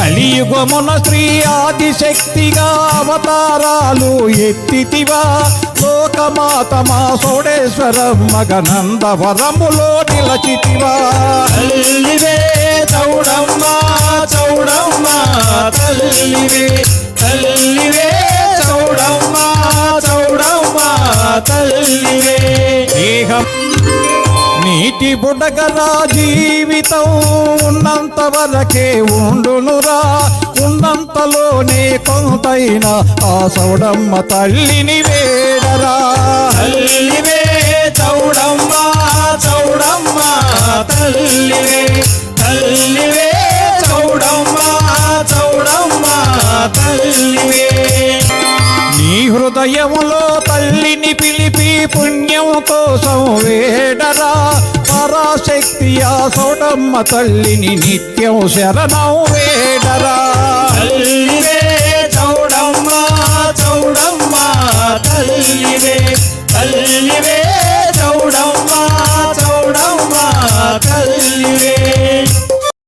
కలియుగమున శ్రీ ఆదిశక్తిగా అవతారాలు ఎత్తితివా లోకమాత మా సోడేశ్వరమ్మగ నందవరములో నిలచితివా తల్లివే చౌడమ్మ చౌడమ్మ తల్లివే తల్లివే చౌడమ్మ చౌడమ్మ తల్లివే దేహం నీటి బుడగరా జీవితం ఉన్నంత వరకే ఉండునురా ఉన్నంతలోనే కొంతైనా ఆ సౌడమ్మ తల్లిని వేడరా తల్లివే చౌడమ్మ చౌడమ్మ తల్లివే తల్లివే చౌడమ్మ చౌడమ్మ తల్లివే నీ హృదయములో తల్లిని పిలిపి పుణ్యం కోసం వేడరా పరాశక్తి ఆ సౌడమ్మ తల్లిని నిత్యం శరణం వేడరా తల్లి